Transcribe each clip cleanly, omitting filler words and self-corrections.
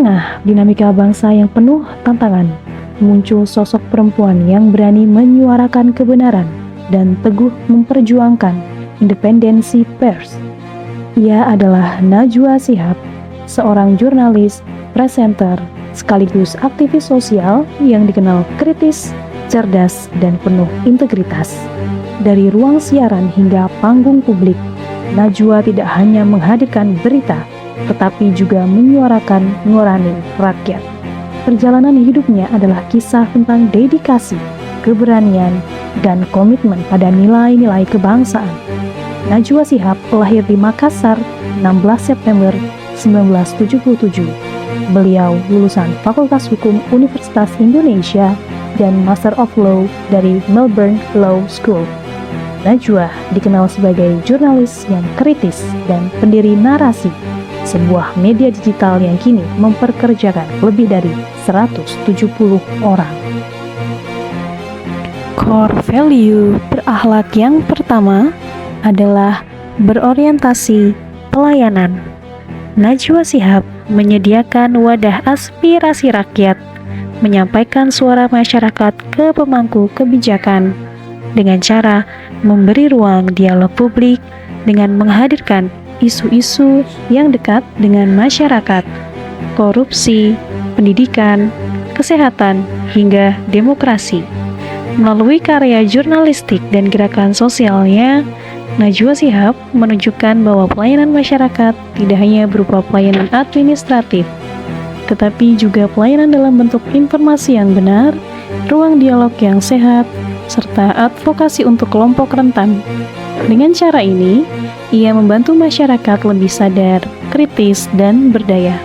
tengah dinamika bangsa yang penuh tantangan, muncul sosok perempuan yang berani menyuarakan kebenaran dan teguh memperjuangkan independensi pers. Ia adalah Najwa Shihab, seorang jurnalis, presenter, sekaligus aktivis sosial yang dikenal kritis, cerdas, dan penuh integritas. Dari ruang siaran hingga panggung publik, Najwa tidak hanya menghadirkan berita, tetapi juga menyuarakan nurani rakyat. Perjalanan hidupnya adalah kisah tentang dedikasi, keberanian, dan komitmen pada nilai-nilai kebangsaan. Najwa Shihab lahir di Makassar, 16 September 1977. Beliau lulusan Fakultas Hukum Universitas Indonesia dan Master of Law dari Melbourne Law School. Najwa dikenal sebagai jurnalis yang kritis dan pendiri Narasi, sebuah media digital yang kini memperkerjakan lebih dari 170 orang. Core value berakhlak yang pertama adalah berorientasi pelayanan. Najwa Shihab menyediakan wadah aspirasi rakyat, menyampaikan suara masyarakat ke pemangku kebijakan dengan cara memberi ruang dialog publik dengan menghadirkan isu-isu yang dekat dengan masyarakat, korupsi, pendidikan, kesehatan, hingga demokrasi. Melalui karya jurnalistik dan gerakan sosialnya, Najwa Shihab menunjukkan bahwa pelayanan masyarakat tidak hanya berupa pelayanan administratif, tetapi juga pelayanan dalam bentuk informasi yang benar, ruang dialog yang sehat, serta advokasi untuk kelompok rentan. Dengan cara ini, ia membantu masyarakat lebih sadar, kritis, dan berdaya.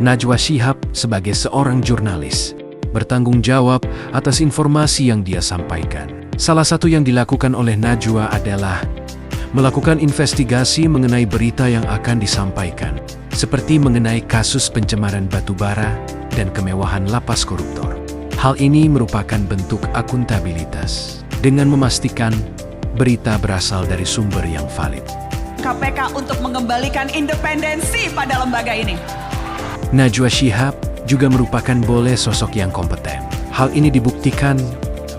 Najwa Shihab sebagai seorang jurnalis bertanggung jawab atas informasi yang dia sampaikan. Salah satu yang dilakukan oleh Najwa adalah melakukan investigasi mengenai berita yang akan disampaikan, seperti mengenai kasus pencemaran batubara dan kemewahan lapas koruptor. Hal ini merupakan bentuk akuntabilitas dengan memastikan berita berasal dari sumber yang valid. KPK untuk mengembalikan independensi pada lembaga ini. Najwa Shihab juga merupakan sosok yang kompeten. Hal ini dibuktikan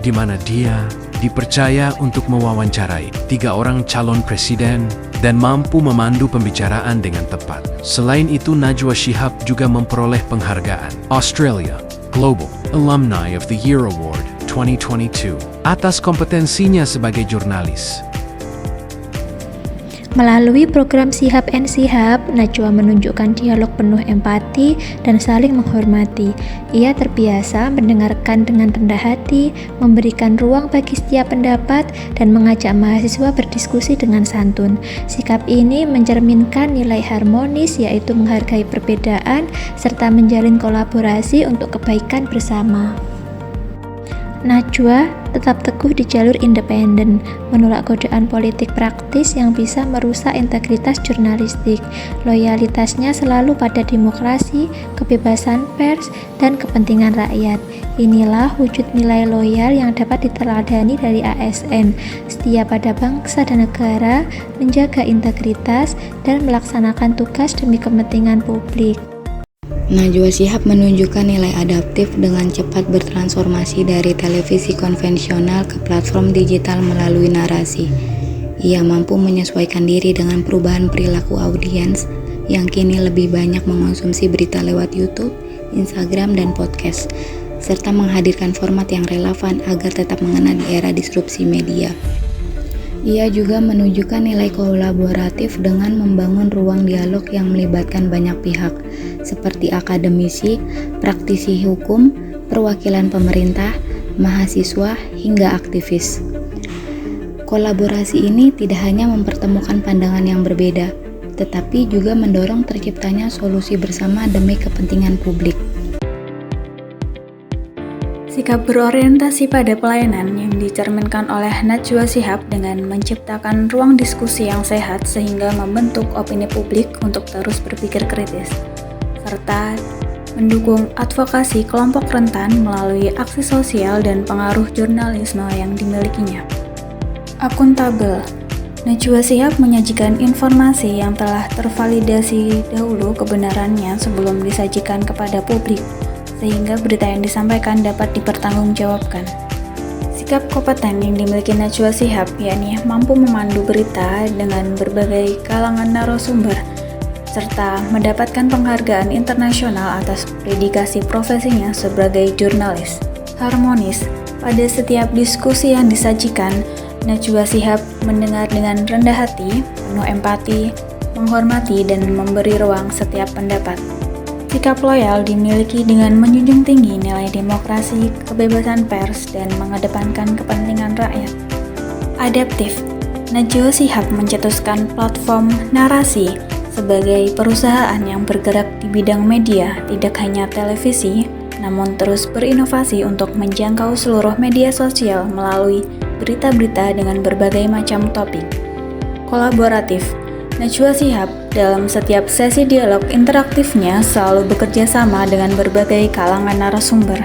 di mana dia dipercaya untuk mewawancarai 3 orang calon presiden dan mampu memandu pembicaraan dengan tepat. Selain itu, Najwa Shihab juga memperoleh penghargaan Australia Global Alumni of the Year Award 2022 atas kompetensinya sebagai jurnalis. Melalui program Shihab & Shihab, Najwa menunjukkan dialog penuh empati dan saling menghormati. Ia terbiasa mendengarkan dengan rendah hati, memberikan ruang bagi setiap pendapat, dan mengajak mahasiswa berdiskusi dengan santun. Sikap ini mencerminkan nilai harmonis, yaitu menghargai perbedaan, serta menjalin kolaborasi untuk kebaikan bersama. Najwa tetap teguh di jalur independen, menolak godaan politik praktis yang bisa merusak integritas jurnalistik. Loyalitasnya selalu pada demokrasi, kebebasan pers, dan kepentingan rakyat. Inilah wujud nilai loyal yang dapat diteladani dari ASN, setia pada bangsa dan negara, menjaga integritas, dan melaksanakan tugas demi kepentingan publik. Najwa Shihab menunjukkan nilai adaptif dengan cepat bertransformasi dari televisi konvensional ke platform digital melalui Narasi. Ia mampu menyesuaikan diri dengan perubahan perilaku audiens yang kini lebih banyak mengonsumsi berita lewat YouTube, Instagram, dan podcast, serta menghadirkan format yang relevan agar tetap mengena di era disrupsi media. Ia juga menunjukkan nilai kolaboratif dengan membangun ruang dialog yang melibatkan banyak pihak, seperti akademisi, praktisi hukum, perwakilan pemerintah, mahasiswa, hingga aktivis. Kolaborasi ini tidak hanya mempertemukan pandangan yang berbeda, tetapi juga mendorong terciptanya solusi bersama demi kepentingan publik. Sikap berorientasi pada pelayanan yang dicerminkan oleh Najwa Shihab dengan menciptakan ruang diskusi yang sehat sehingga membentuk opini publik untuk terus berpikir kritis, serta mendukung advokasi kelompok rentan melalui aksi sosial dan pengaruh jurnalisme yang dimilikinya. Akuntabel. Najwa Shihab menyajikan informasi yang telah tervalidasi dahulu kebenarannya sebelum disajikan kepada publik, sehingga berita yang disampaikan dapat dipertanggungjawabkan. Sikap kompeten yang dimiliki Najwa Shihab yakni mampu memandu berita dengan berbagai kalangan narasumber, serta mendapatkan penghargaan internasional atas dedikasi profesinya sebagai jurnalis. Harmonis, pada setiap diskusi yang disajikan, Najwa Shihab mendengar dengan rendah hati, penuh empati, menghormati dan memberi ruang setiap pendapat. Sikap loyal dimiliki dengan menjunjung tinggi nilai demokrasi, kebebasan pers, dan mengedepankan kepentingan rakyat. Adaptif, Najwa Shihab mencetuskan platform Narasi sebagai perusahaan yang bergerak di bidang media, tidak hanya televisi, namun terus berinovasi untuk menjangkau seluruh media sosial melalui berita-berita dengan berbagai macam topik. Kolaboratif, Najwa Shihab dalam setiap sesi dialog interaktifnya selalu bekerja sama dengan berbagai kalangan narasumber.